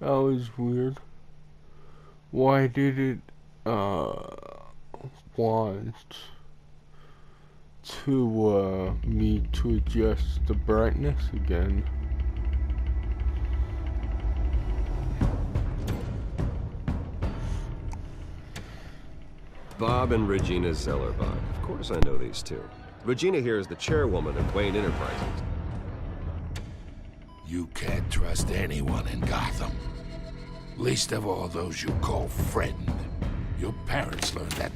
That was weird. Why did it, want to, me to adjust the brightness again? Bob and Regina Zellerbach. Of course I know these two. Regina here is the chairwoman of Wayne Enterprises. You can't trust anyone in Gotham. Least of all those you call friend. Your parents learned that.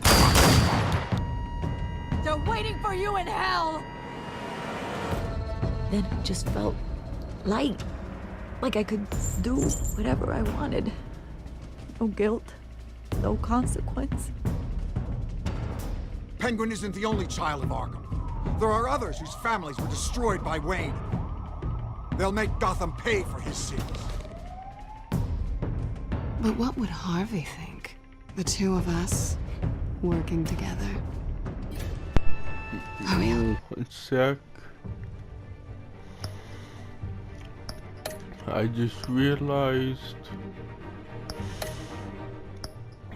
They're waiting for you in hell! Then it just felt light. Like I could do whatever I wanted. No guilt, no consequence. Penguin isn't the only child of Arkham. There are others whose families were destroyed by Wayne. They'll make Gotham pay for his sins. But what would Harvey think? The two of us working together. Oh, yeah. One sec. I just realized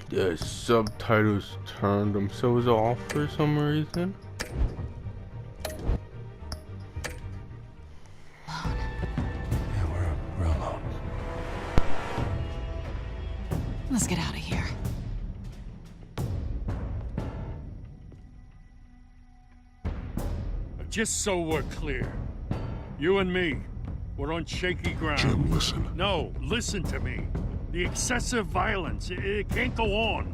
the subtitles turned themselves off for some reason. Yeah, we're alone. Let's get out of here. Just so we're clear, you and me, we're on shaky ground. Jim, listen. No, listen to me. The excessive violence, it can't go on.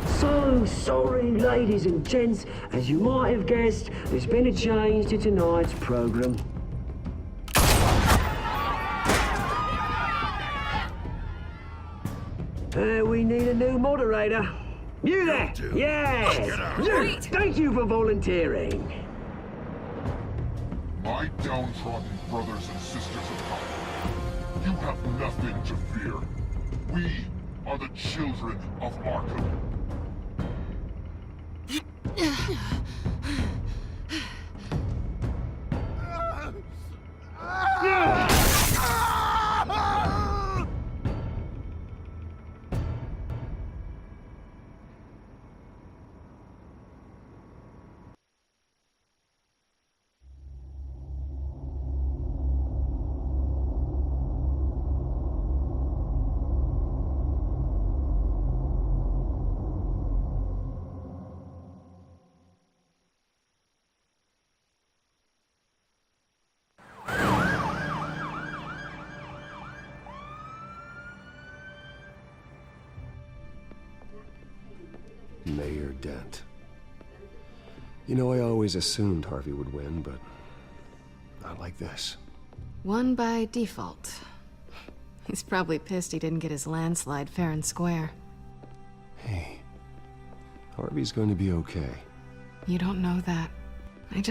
So sorry, ladies and gents. As you might have guessed, there's been a change to tonight's program. We need a new moderator. You there? Yes! You! Thank you for volunteering. My downtrodden brothers and sisters of Gotham, you have nothing to fear. We are the children of Arkham. Mayor Dent. You know, I always assumed Harvey would win, but not like this. Won by default. He's probably pissed he didn't get his landslide fair and square. Hey, Harvey's going to be okay. You don't know that. I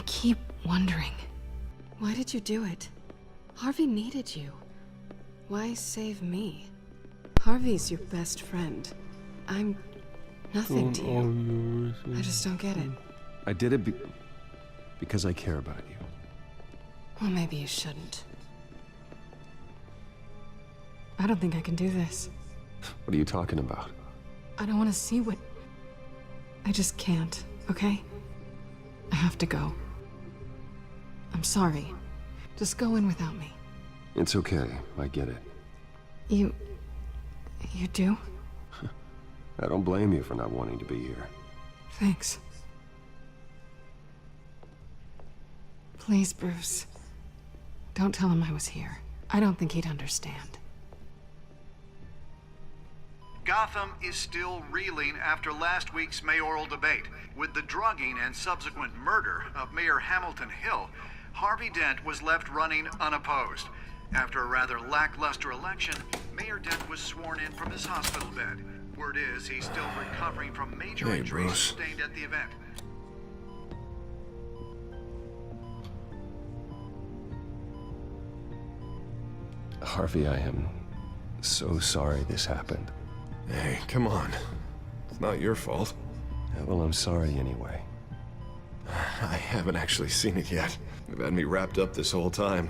keep wondering. Why did you do it? Harvey needed you. Why save me? Harvey's your best friend. I'm nothing to you. I just don't get it. I did it because I care about you. Well, maybe you shouldn't. I don't think I can do this. What are you talking about? I don't want to see what... I just can't, okay? I have to go. I'm sorry. Just go in without me. It's okay. I get it. You do? I don't blame you for not wanting to be here. Thanks. Please, Bruce. Don't tell him I was here. I don't think he'd understand. Gotham is still reeling after last week's mayoral debate. With the drugging and subsequent murder of Mayor Hamilton Hill, Harvey Dent was left running unopposed. After a rather lackluster election, Mayor Dent was sworn in from his hospital bed. Word is he's still recovering from major injuries sustained at the event. Harvey, I am so sorry this happened. Hey, come on. It's not your fault. Yeah, well, I'm sorry anyway. I haven't actually seen it yet. They've had me wrapped up this whole time.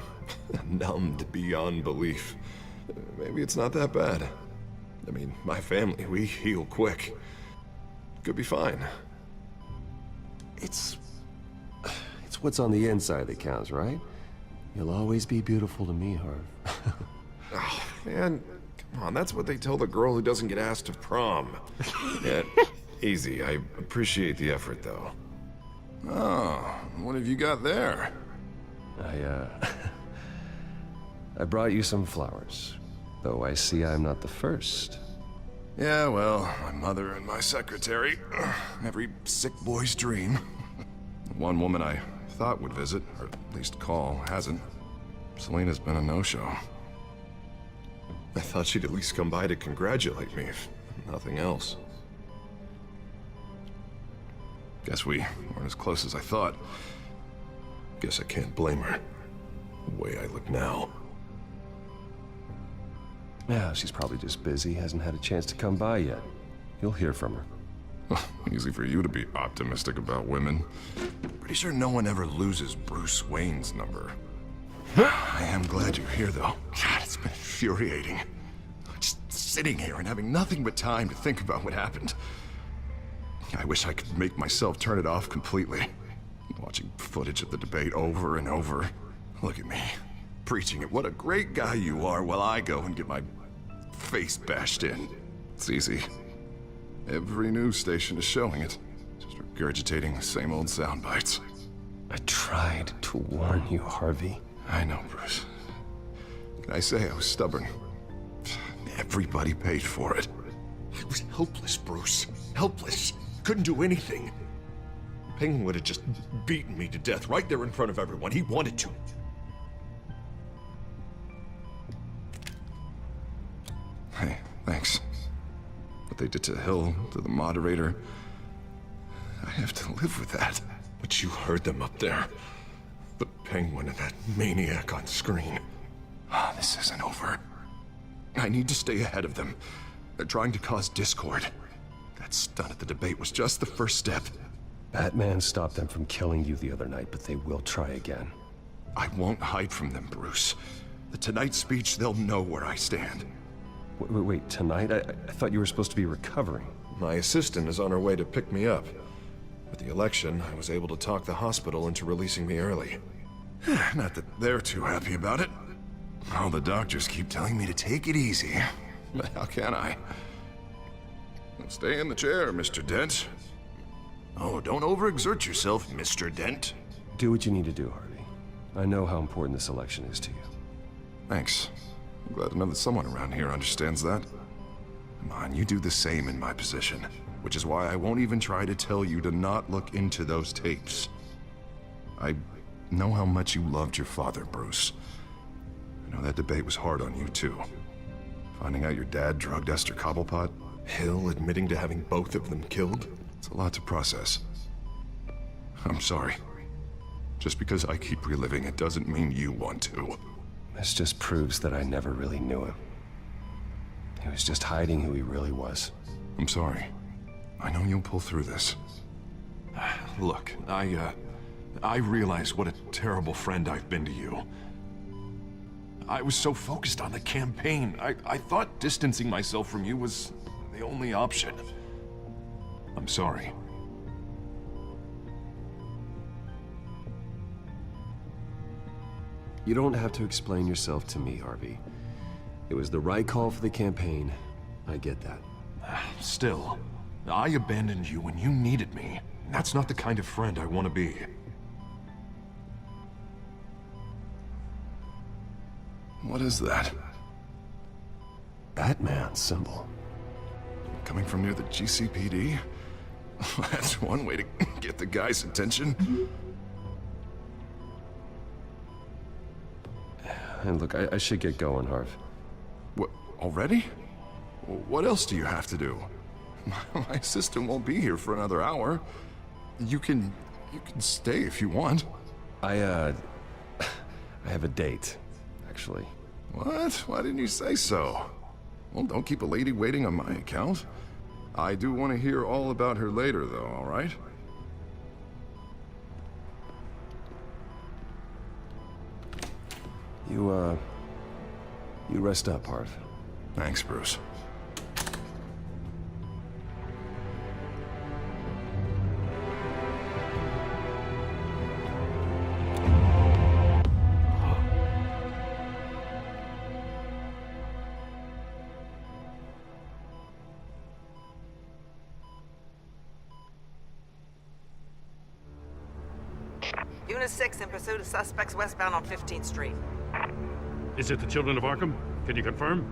Numbed beyond belief. Maybe it's not that bad. I mean, my family, we heal quick. Could be fine. It's what's on the inside that counts, right? You'll always be beautiful to me, Harv. Oh, man, come on, that's what they tell the girl who doesn't get asked to prom. Yeah, easy. I appreciate the effort, though. Oh, what have you got there? I brought you some flowers. Though I see I'm not the first. Yeah, well, my mother and my secretary. Every sick boy's dream. One woman I thought would visit, or at least call, hasn't. Selena's been a no-show. I thought she'd at least come by to congratulate me, if nothing else. Guess we weren't as close as I thought. Guess I can't blame her. The way I look now. Yeah, she's probably just busy, hasn't had a chance to come by yet. You'll hear from her. Easy for you to be optimistic about women. Pretty sure no one ever loses Bruce Wayne's number. I am glad you're here, though. God, it's been infuriating. Just sitting here and having nothing but time to think about what happened. I wish I could make myself turn it off completely. Watching footage of the debate over and over. Look at me, preaching it. What a great guy you are, while I go and get my face bashed in. It's easy. Every news station is showing it. Just regurgitating the same old sound bites. I tried to warn you, Harvey. I know, Bruce. Can I say I was stubborn? Everybody paid for it. I was helpless, Bruce. Helpless. Couldn't do anything. Penguin would have just beaten me to death right there in front of everyone. He wanted to. Hey, thanks. What they did to Hill, to the moderator, I have to live with that. But you heard them up there. The Penguin and that maniac on screen. This isn't over. I need to stay ahead of them. They're trying to cause discord. That stunt at the debate was just the first step. Batman stopped them from killing you the other night, but they will try again. I won't hide from them, Bruce. The Tonight speech, they'll know where I stand. Wait, tonight? I thought you were supposed to be recovering. My assistant is on her way to pick me up. With the election, I was able to talk the hospital into releasing me early. Not that they're too happy about it. All the doctors keep telling me to take it easy. But how can I? Stay in the chair, Mr. Dent. Oh, don't overexert yourself, Mr. Dent. Do what you need to do, Harvey. I know how important this election is to you. Thanks. I'm glad to know that someone around here understands that. Come on, you do the same in my position. Which is why I won't even try to tell you to not look into those tapes. I know how much you loved your father, Bruce. I know that debate was hard on you, too. Finding out your dad drugged Esther Cobblepot, Hill admitting to having both of them killed. It's a lot to process. I'm sorry. Just because I keep reliving it doesn't mean you want to. This just proves that I never really knew him. He was just hiding who he really was. I'm sorry. I know you'll pull through this. Look, I realize what a terrible friend I've been to you. I was so focused on the campaign. I thought distancing myself from you was the only option. I'm sorry. You don't have to explain yourself to me, Harvey. It was the right call for the campaign. I get that. Still, I abandoned you when you needed me. That's not the kind of friend I want to be. What is that? Batman's symbol. Coming from near the GCPD? That's one way to get the guy's attention. And look, I should get going, Harv. What, already? What else do you have to do? My assistant won't be here for another hour. You can stay if you want. I have a date, actually. What? Why didn't you say so? Well, don't keep a lady waiting on my account. I do want to hear all about her later, though, all right? You rest up, Harv. Thanks, Bruce. Unit 6 in pursuit of suspects westbound on 15th Street. Is it the Children of Arkham? Can you confirm?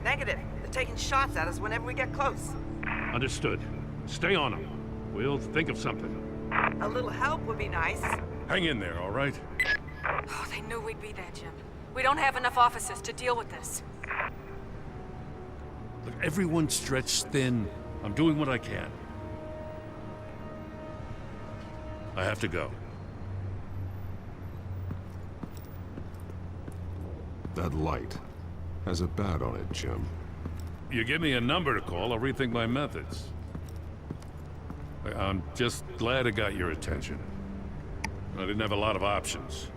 Negative. They're taking shots at us whenever we get close. Understood. Stay on them. We'll think of something. A little help would be nice. Hang in there, all right? Oh, they knew we'd be there, Jim. We don't have enough officers to deal with this. Look, everyone's stretched thin. I'm doing what I can. I have to go. That light has a bat on it, Jim. You give me a number to call, I'll rethink my methods. I'm just glad I got your attention. I didn't have a lot of options.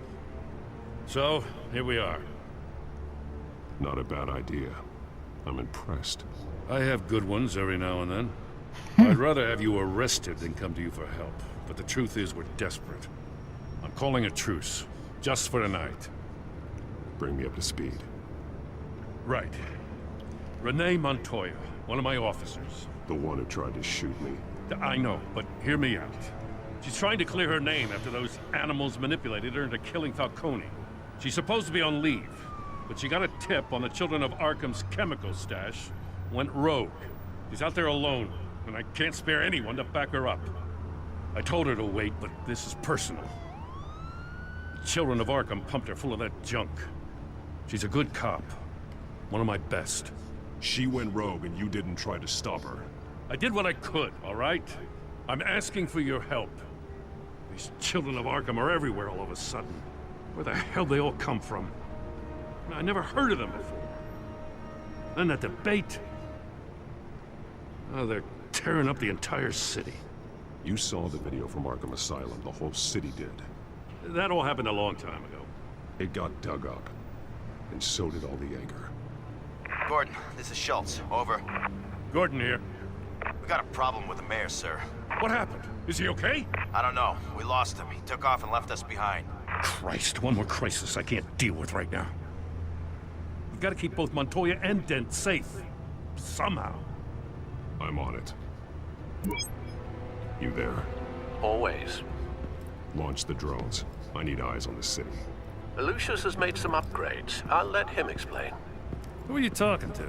So, here we are. Not a bad idea. I'm impressed. I have good ones every now and then. I'd rather have you arrested than come to you for help. But the truth is, we're desperate. I'm calling a truce, just for tonight. Bring me up to speed. Right. Renee Montoya, one of my officers. The one who tried to shoot me. I know, but hear me out. She's trying to clear her name after those animals manipulated her into killing Falcone. She's supposed to be on leave, but she got a tip on the Children of Arkham's chemical stash, went rogue. She's out there alone, and I can't spare anyone to back her up. I told her to wait, but this is personal. The Children of Arkham pumped her full of that junk. She's a good cop. One of my best. She went rogue and you didn't try to stop her. I did what I could, all right? I'm asking for your help. These Children of Arkham are everywhere all of a sudden. Where the hell they all come from? I never heard of them before. Then that debate. Oh, they're tearing up the entire city. You saw the video from Arkham Asylum. The whole city did. That all happened a long time ago. It got dug up. And so did all the anger. Gordon, this is Schultz. Over. Gordon here. We got a problem with the mayor, sir. What happened? Is he okay? I don't know. We lost him. He took off and left us behind. Christ, one more crisis I can't deal with right now. We've got to keep both Montoya and Dent safe. Somehow. I'm on it. You there? Always. Launch the drones. I need eyes on the city. Lucius has made some upgrades. I'll let him explain. Who are you talking to?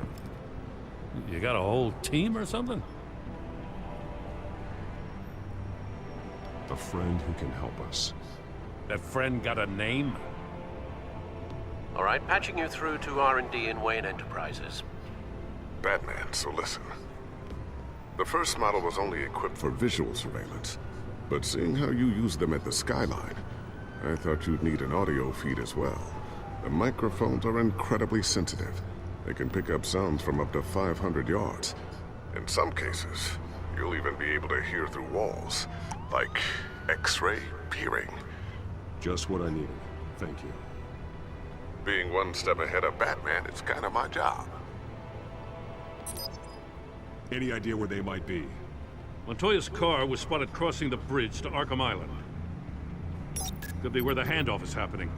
You got a whole team or something? A friend who can help us. That friend got a name? All right, patching you through to R&D in Wayne Enterprises. Batman, so listen. The first model was only equipped for visual surveillance. But seeing how you use them at the Skyline, I thought you'd need an audio feed as well. The microphones are incredibly sensitive. They can pick up sounds from up to 500 yards. In some cases, you'll even be able to hear through walls. Like X-ray peering. Just what I needed. Thank you. Being one step ahead of Batman is kind of my job. Any idea where they might be? Montoya's car was spotted crossing the bridge to Arkham Island. Could be where the handoff is happening.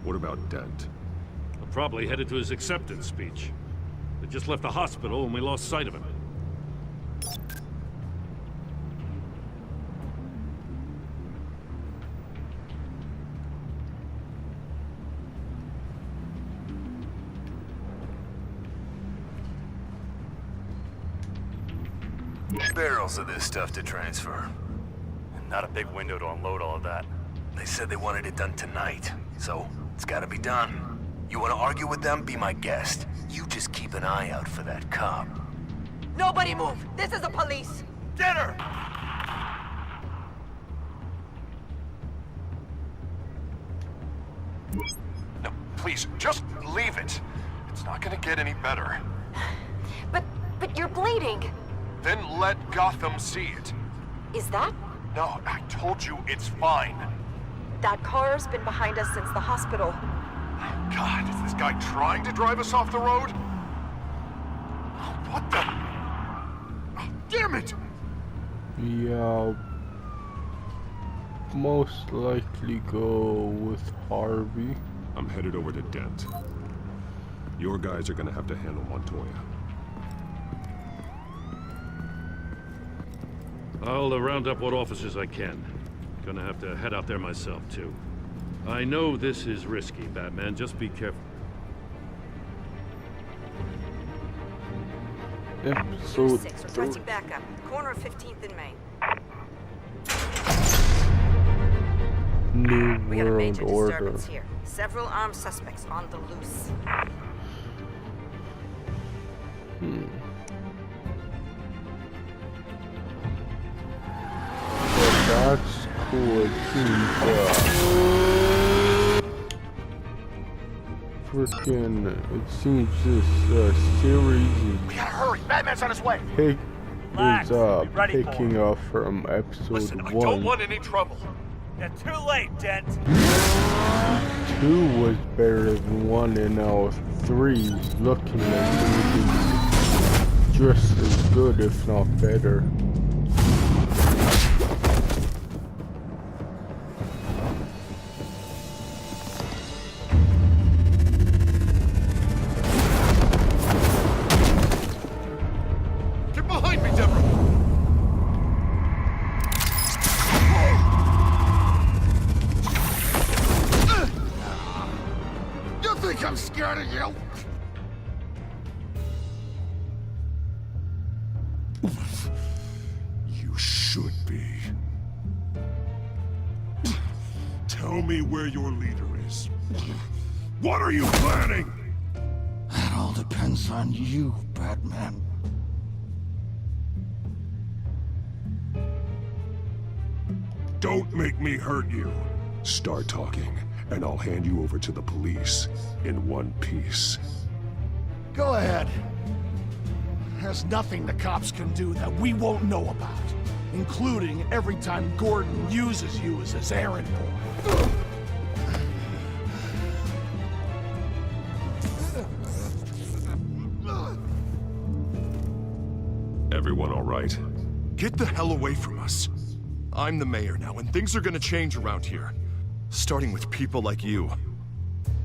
What about Dent? Probably headed to his acceptance speech. They just left the hospital and we lost sight of him. Barrels of this stuff to transfer. Not a big window to unload all of that. They said they wanted it done tonight, so it's gotta be done. You wanna argue with them? Be my guest. You just keep an eye out for that cop. Nobody move! This is the police! Get her! No, please, just leave it. It's not gonna get any better. But you're bleeding. Then let Gotham see it. Is that? No, I told you it's fine. That car's been behind us since the hospital. God, is this guy trying to drive us off the road? What the? Oh, damn it! Yeah, most likely go with Harvey. I'm headed over to Dent. Your guys are gonna have to handle Montoya. I'll round up what officers I can. Gonna have to head out there myself, too. I know this is risky, Batman. Just be careful. Episode 6, requesting backup. Corner of 15th and Main. New We got a World major Order. disturbance here. Several armed suspects on the loose. That's cool. It seems, it seems this series We gotta hurry. Batman's on his way. picking up from episode Listen, 1. I don't want any trouble. Yeah, too late, Dent. 2 was better than 1, and now 3 is looking like it would be just as good, if not better. Get behind me, Deborah! You think I'm scared of you? You should be. Tell me where your leader is. What are you planning? That all depends on you, Batman. Don't make me hurt you. Start talking, and I'll hand you over to the police in one piece. Go ahead. There's nothing the cops can do that we won't know about, including every time Gordon uses you as his errand boy. Everyone all right? Get the hell away from us. I'm the mayor now, and things are gonna change around here. Starting with people like you.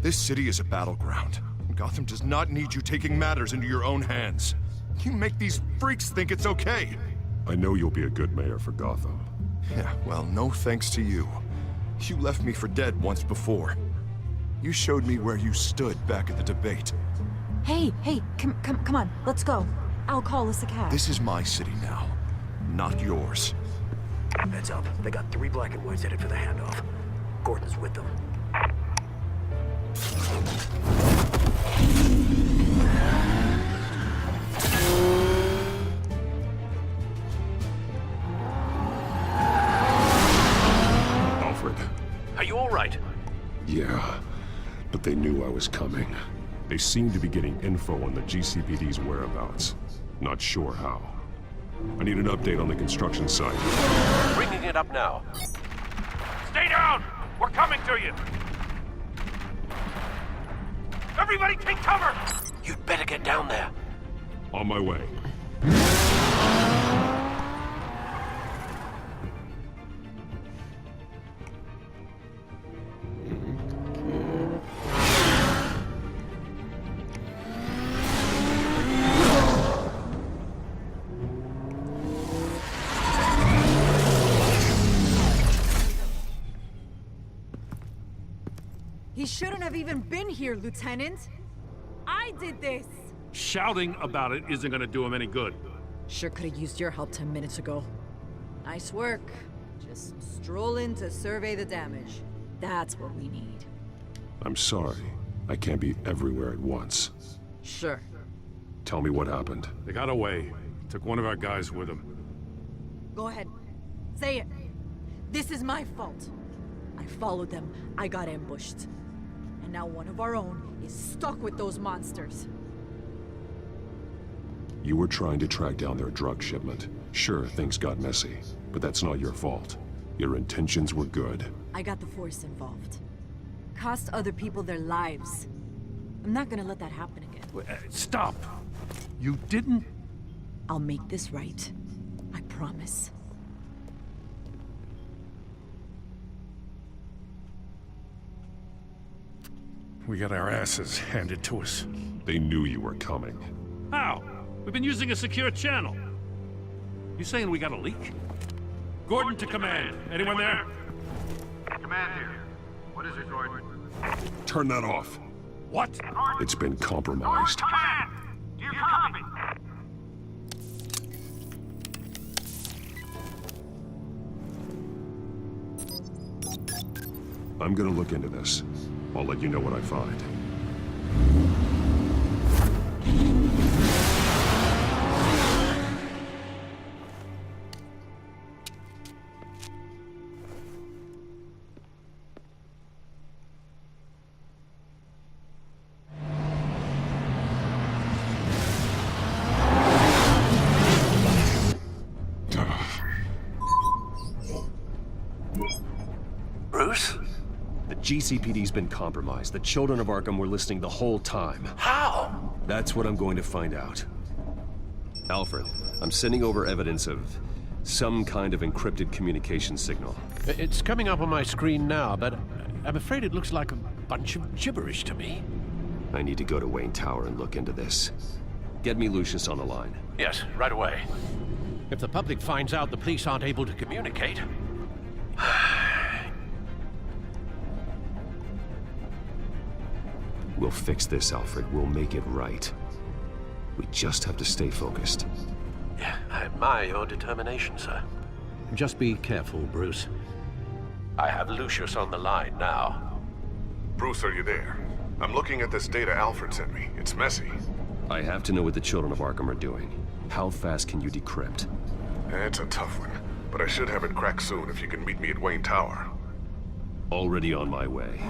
This city is a battleground. Gotham does not need you taking matters into your own hands. You make these freaks think it's okay. I know you'll be a good mayor for Gotham. Yeah, well, no thanks to you. You left me for dead once before. You showed me where you stood back at the debate. Hey, come on, let's go. I'll call us a cab. This is my city now, not yours. Heads up. They got 3 black and whites headed for the handoff. Gordon's with them. Alfred. Are you all right? Yeah, but they knew I was coming. They seem to be getting info on the GCPD's whereabouts. Not sure how. I need an update on the construction site. Bringing it up now. Stay down! We're coming to you! Everybody take cover! You'd better get down there. On my way. He shouldn't have even been here, Lieutenant. I did this. Shouting about it isn't gonna do him any good. Sure could have used your help 10 minutes ago. Nice work. Just stroll in to survey the damage. That's what we need. I'm sorry. I can't be everywhere at once. Sure. Tell me what happened. They got away. Took one of our guys with them. Go ahead. Say it. This is my fault. I followed them. I got ambushed. And now one of our own is stuck with those monsters. You were trying to track down their drug shipment. Sure, things got messy, but that's not your fault. Your intentions were good. I got the Force involved. Cost other people their lives. I'm not gonna let that happen again. Stop! You didn't... I'll make this right. I promise. We got our asses handed to us. They knew you were coming. How? We've been using a secure channel. You saying we got a leak? Gordon to command. Anyone there? Command here. What is it, Gordon? Turn that off. What? It's been compromised. Command! Do you copy? I'm gonna look into this. I'll let you know what I find. Bruce? The GCPD's been compromised. The children of Arkham were listening the whole time. How? That's what I'm going to find out. Alfred, I'm sending over evidence of some kind of encrypted communication signal. It's coming up on my screen now, but I'm afraid it looks like a bunch of gibberish to me. I need to go to Wayne Tower and look into this. Get me Lucius on the line. Yes, right away. If the public finds out the police aren't able to communicate... We'll fix this, Alfred. We'll make it right. We just have to stay focused. Yeah, I admire your determination, sir. Just be careful, Bruce. I have Lucius on the line now. Bruce, are you there? I'm looking at this data Alfred sent me. It's messy. I have to know what the children of Arkham are doing. How fast can you decrypt? It's a tough one, but I should have it cracked soon if you can meet me at Wayne Tower. Already on my way.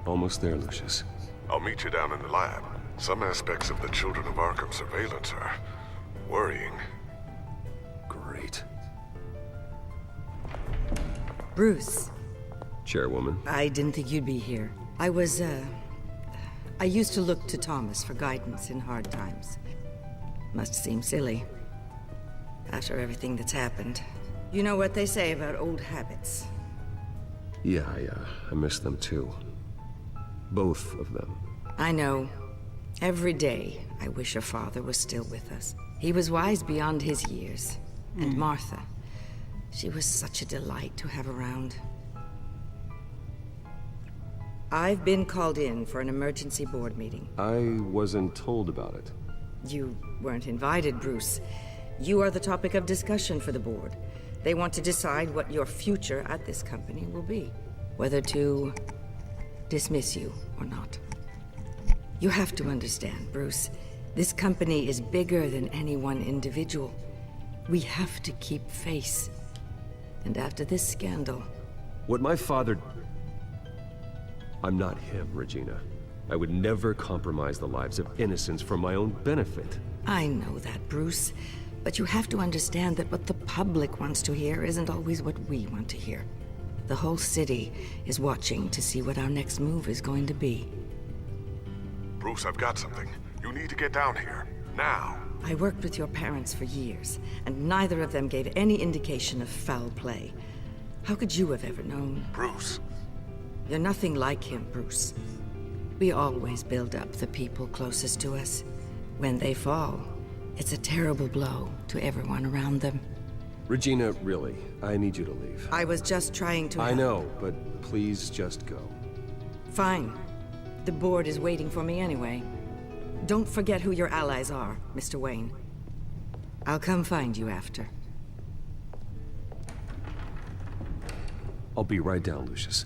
Almost there, Lucius. I'll meet you down in the lab. Some aspects of the Children of Arkham surveillance are worrying. Great. Bruce. Chairwoman. I didn't think you'd be here. I used to look to Thomas for guidance in hard times. Must seem silly. After everything that's happened. You know what they say about old habits. Yeah, I miss them too. Both of them. I know. Every day, I wish your father was still with us. He was wise beyond his years. And Martha. She was such a delight to have around. I've been called in for an emergency board meeting. I wasn't told about it. You weren't invited, Bruce. You are the topic of discussion for the board. They want to decide what your future at this company will be. Whether to dismiss you or not. You have to understand, Bruce. This company is bigger than any one individual. We have to keep face. And after this scandal... What my father... I'm not him, Regina. I would never compromise the lives of innocents for my own benefit. I know that, Bruce. But you have to understand that what the public wants to hear isn't always what we want to hear. The whole city is watching to see what our next move is going to be. Bruce, I've got something. You need to get down here. Now. I worked with your parents for years, and neither of them gave any indication of foul play. How could you have ever known? Bruce. You're nothing like him, Bruce. We always build up the people closest to us. When they fall, it's a terrible blow to everyone around them. Regina, really, I need you to leave. I was just trying to... I know, but please just go. Fine. The board is waiting for me anyway. Don't forget who your allies are, Mr. Wayne. I'll come find you after. I'll be right down, Lucius.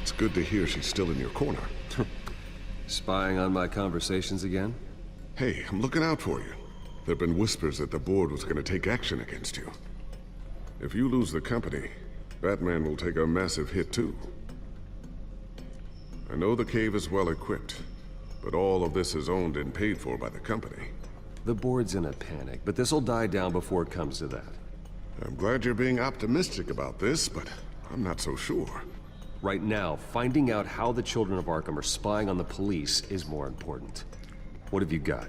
It's good to hear she's still in your corner. Spying on my conversations again? Hey, I'm looking out for you. There have been whispers that the board was going to take action against you. If you lose the company, Batman will take a massive hit too. I know the cave is well equipped, but all of this is owned and paid for by the company. The board's in a panic, but this'll die down before it comes to that. I'm glad you're being optimistic about this, but I'm not so sure. Right now, finding out how the children of Arkham are spying on the police is more important. What have you got?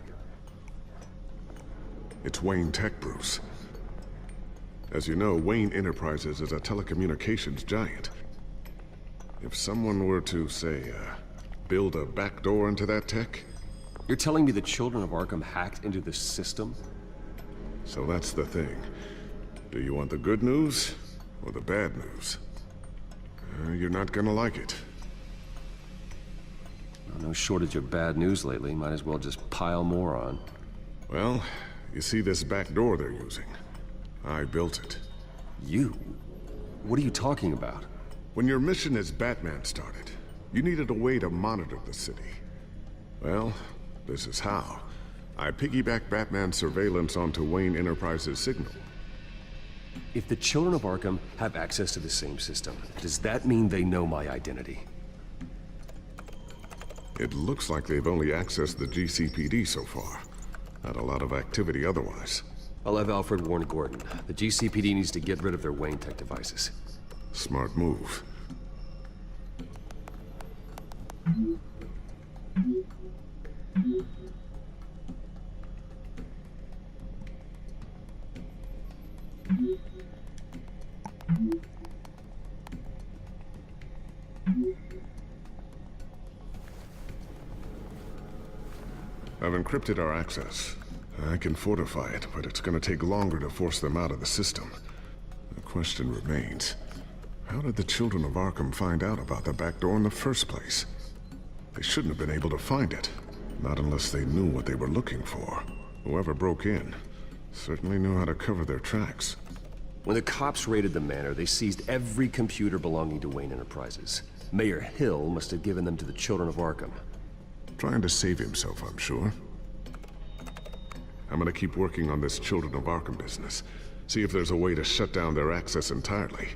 It's Wayne Tech, Bruce. As you know, Wayne Enterprises is a telecommunications giant. If someone were to, say, build a backdoor into that tech... You're telling me the children of Arkham hacked into this system? So that's the thing. Do you want the good news or the bad news? You're not gonna like it. No shortage of bad news lately. Might as well just pile more on. Well, you see this back door they're using? I built it. You? What are you talking about? When your mission as Batman started, you needed a way to monitor the city. Well, this is how. I piggybacked Batman's surveillance onto Wayne Enterprises' signal. If the children of Arkham have access to the same system, does that mean they know my identity? It looks like they've only accessed the GCPD so far. Not a lot of activity otherwise. I'll have Alfred warn Gordon. The GCPD needs to get rid of their Wayne Tech devices. Smart move. I've encrypted our access. I can fortify it, but it's gonna take longer to force them out of the system. The question remains, how did the children of Arkham find out about the back door in the first place? They shouldn't have been able to find it. Not unless they knew what they were looking for. Whoever broke in certainly knew how to cover their tracks. When the cops raided the manor, they seized every computer belonging to Wayne Enterprises. Mayor Hill must have given them to the children of Arkham. Trying to save himself, I'm sure. I'm gonna keep working on this Children of Arkham business. See if there's a way to shut down their access entirely.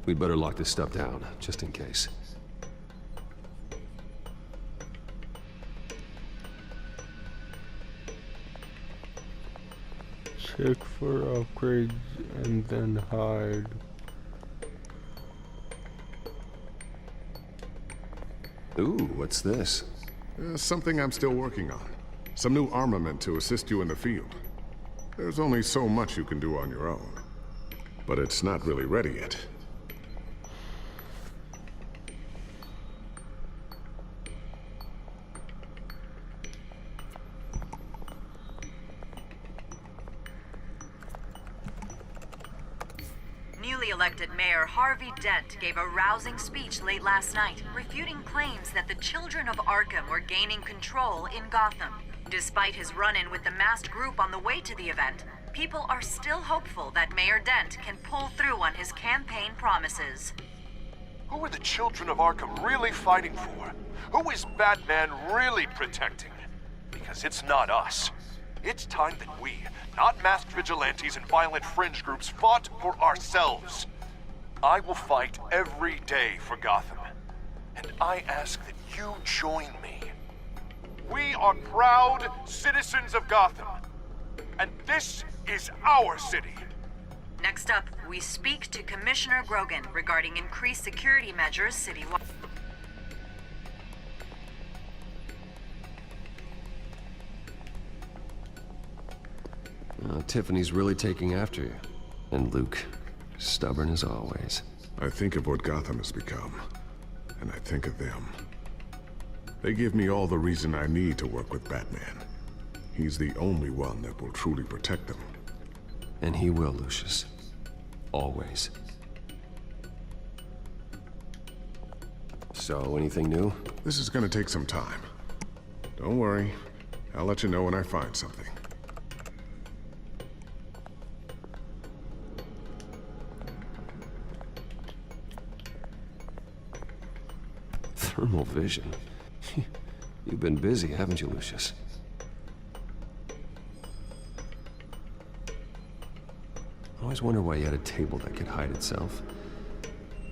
We'd better lock this stuff down, just in case. Check for upgrades and then hide. Ooh, what's this? Something I'm still working on. Some new armament to assist you in the field. There's only so much you can do on your own. But it's not really ready yet. Newly elected Mayor Harvey Dent gave a rousing speech late last night, refuting claims that the children of Arkham were gaining control in Gotham. Despite his run-in with the masked group on the way to the event, people are still hopeful that Mayor Dent can pull through on his campaign promises. Who are the children of Arkham really fighting for? Who is Batman really protecting? Because it's not us. It's time that we, not masked vigilantes and violent fringe groups, fought for ourselves. I will fight every day for Gotham. And I ask that you join me. We are proud citizens of Gotham. And this is our city. Next up, we speak to Commissioner Grogan regarding increased security measures citywide. Tiffany's really taking after you. And Luke, stubborn as always. I think of what Gotham has become, and I think of them. They give me all the reason I need to work with Batman. He's the only one that will truly protect them. And he will, Lucius. Always. So, anything new? This is gonna take some time. Don't worry. I'll let you know when I find something. Thermal vision? You've been busy, haven't you, Lucius? I always wonder why you had a table that could hide itself.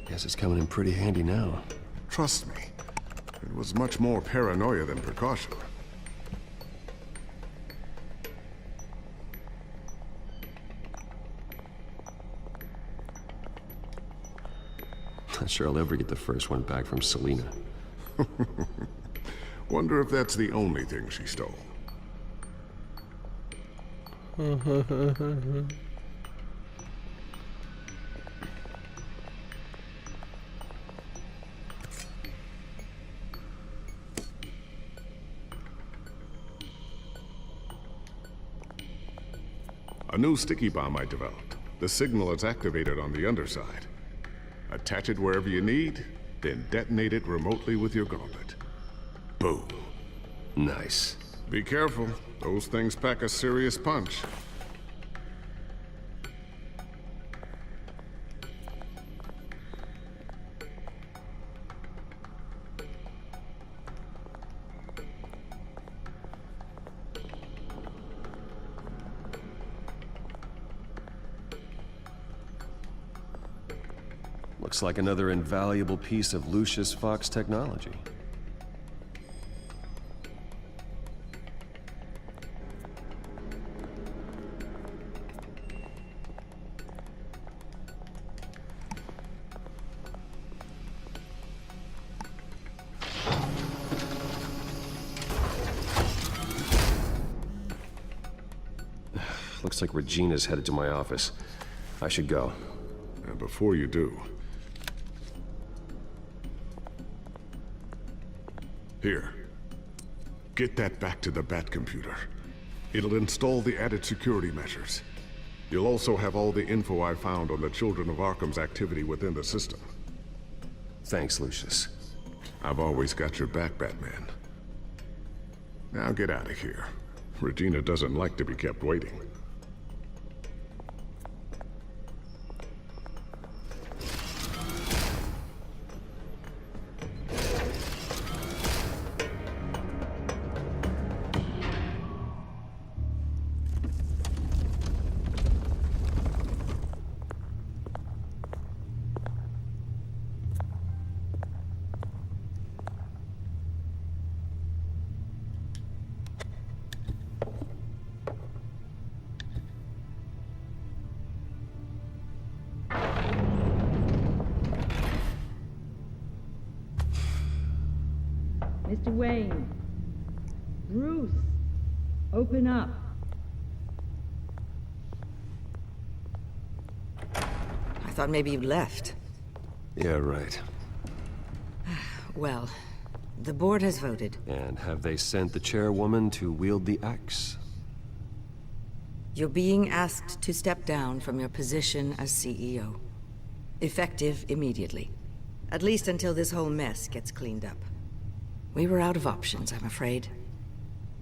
Guess it's coming in pretty handy now. Trust me, it was much more paranoia than precaution. Not sure I'll ever get the first one back from Selina. Wonder if that's the only thing she stole. A new sticky bomb I developed. The signal is activated on the underside. Attach it wherever you need, then detonate it remotely with your gauntlet. Boom. Nice. Be careful. Those things pack a serious punch. Looks like another invaluable piece of Lucius Fox technology. Looks like Regina's headed to my office. I should go. And before you do... Here. Get that back to the Batcomputer. It'll install the added security measures. You'll also have all the info I found on the Children of Arkham's activity within the system. Thanks, Lucius. I've always got your back, Batman. Now get out of here. Regina doesn't like to be kept waiting. Mr. Wayne. Bruce. Open up. I thought maybe you'd left. Yeah, right. Well, the board has voted. And have they sent the chairwoman to wield the axe? You're being asked to step down from your position as CEO. Effective immediately. At least until this whole mess gets cleaned up. We were out of options, I'm afraid.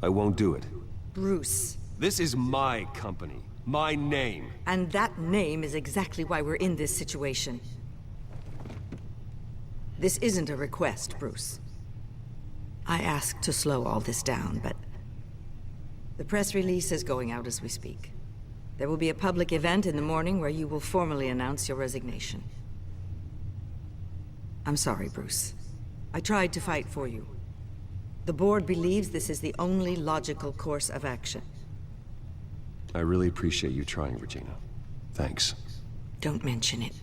I won't do it. Bruce. This is my company. My name. And that name is exactly why we're in this situation. This isn't a request, Bruce. I asked to slow all this down, but... The press release is going out as we speak. There will be a public event in the morning where you will formally announce your resignation. I'm sorry, Bruce. I tried to fight for you. The board believes this is the only logical course of action. I really appreciate you trying, Regina. Thanks. Don't mention it.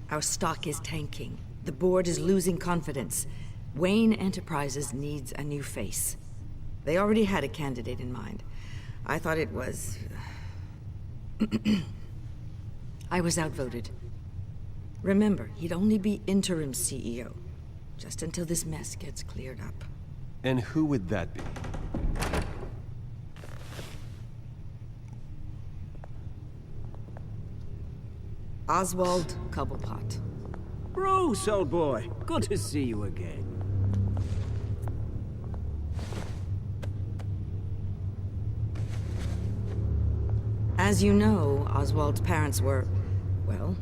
Our stock is tanking. The board is losing confidence. Wayne Enterprises needs a new face. They already had a candidate in mind. I thought it was... I was outvoted. Remember, he'd only be interim CEO, just until this mess gets cleared up. And who would that be? Oswald Cobblepot. Bruce, old boy. Good to see you again. As you know, Oswald's parents were, well,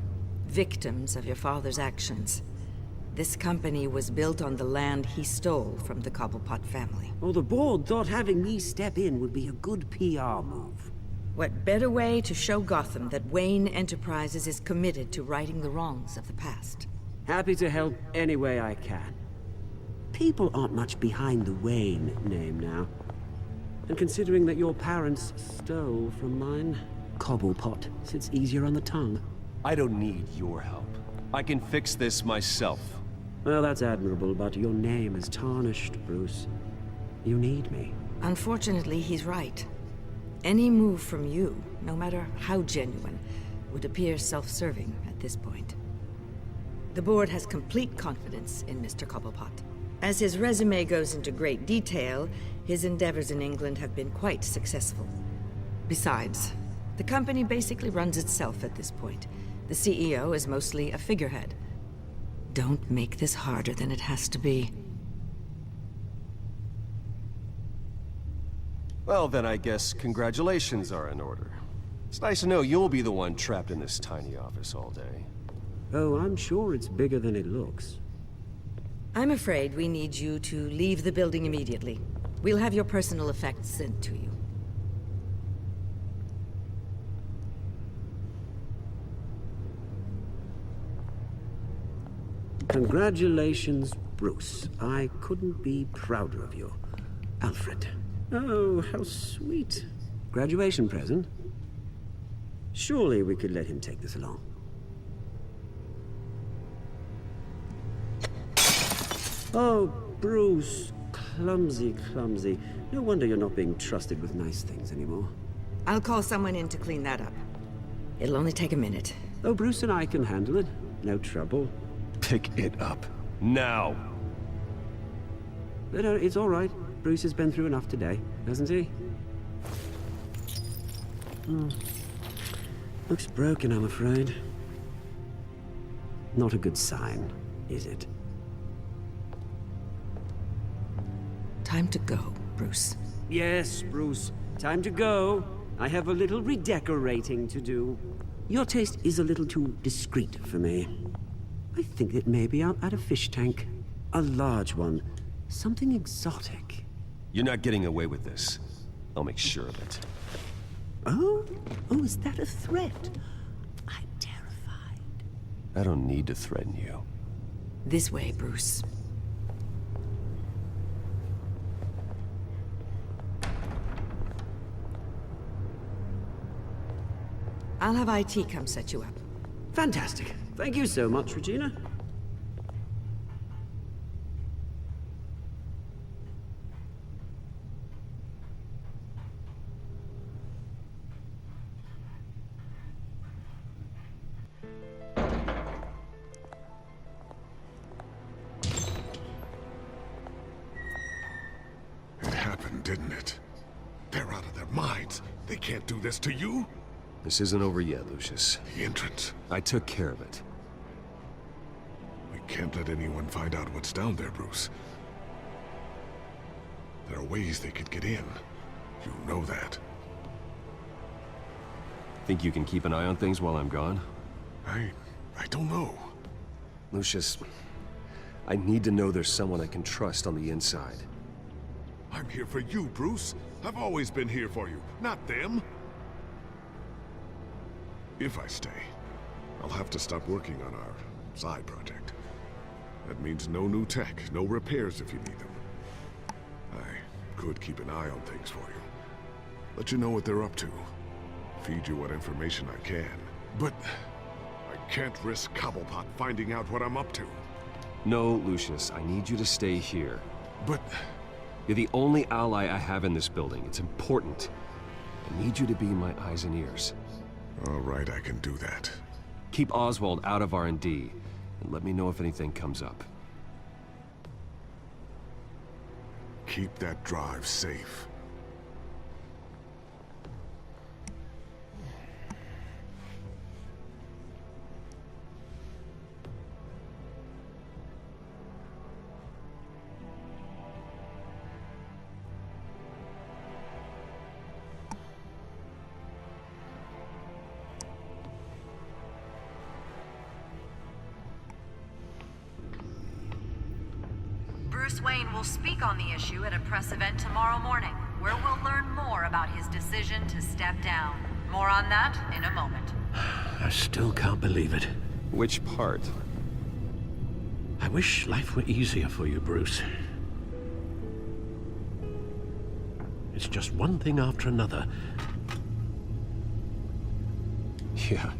victims of your father's actions. This company was built on the land he stole from the Cobblepot family. Well, the board thought having me step in would be a good PR move. What better way to show Gotham that Wayne Enterprises is committed to righting the wrongs of the past? Happy to help any way I can. People aren't much behind the Wayne name now. And considering that your parents stole from mine, Cobblepot sits easier on the tongue. I don't need your help. I can fix this myself. Well, that's admirable, but your name is tarnished, Bruce. You need me. Unfortunately, he's right. Any move from you, no matter how genuine, would appear self-serving at this point. The board has complete confidence in Mr. Cobblepot. As his resume goes into great detail, his endeavors in England have been quite successful. Besides, the company basically runs itself at this point. The CEO is mostly a figurehead. Don't make this harder than it has to be. Well, then I guess congratulations are in order. It's nice to know you'll be the one trapped in this tiny office all day. Oh, I'm sure it's bigger than it looks. I'm afraid we need you to leave the building immediately. We'll have your personal effects sent to you. Congratulations, Bruce. I couldn't be prouder of you. Alfred. Oh, how sweet. Graduation present? Surely we could let him take this along. Oh, Bruce. Clumsy, clumsy. No wonder you're not being trusted with nice things anymore. I'll call someone in to clean that up. It'll only take a minute. Oh, Bruce and I can handle it. No trouble. Pick it up. Now! No, it's all right. Bruce has been through enough today, hasn't he? Looks broken, I'm afraid. Not a good sign, is it? Time to go, Bruce. Yes, Bruce. Time to go. I have a little redecorating to do. Your taste is a little too discreet for me. I think that maybe I'll add a fish tank. A large one. Something exotic. You're not getting away with this. I'll make sure of it. Oh? Oh, is that a threat? I'm terrified. I don't need to threaten you. This way, Bruce. I'll have IT come set you up. Fantastic. Thank you so much, Regina. It happened, didn't it? They're out of their minds. They can't do this to you. This isn't over yet, Lucius. The entrance. I took care of it. We can't let anyone find out what's down there, Bruce. There are ways they could get in. You know that. Think you can keep an eye on things while I'm gone? I don't know. Lucius, I need to know there's someone I can trust on the inside. I'm here for you, Bruce. I've always been here for you, not them. If I stay, I'll have to stop working on our side project. That means no new tech, no repairs if you need them. I could keep an eye on things for you. Let you know what they're up to. Feed you what information I can. But I can't risk Cobblepot finding out what I'm up to. No, Lucius, I need you to stay here. But... You're the only ally I have in this building. It's important. I need you to be my eyes and ears. All right, I can do that. Keep Oswald out of R&D, and let me know if anything comes up. Keep that drive safe. Bruce Wayne will speak on the issue at a press event tomorrow morning, where we'll learn more about his decision to step down. More on that in a moment. I still can't believe it. Which part? I wish life were easier for you, Bruce. It's just one thing after another. Yeah,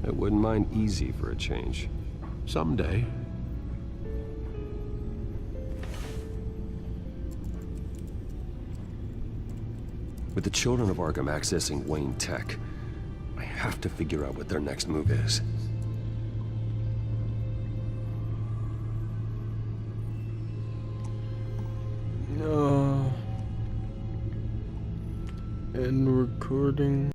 I wouldn't mind easy for a change. Someday. With the children of Arkham accessing Wayne Tech, I have to figure out what their next move is. End recording.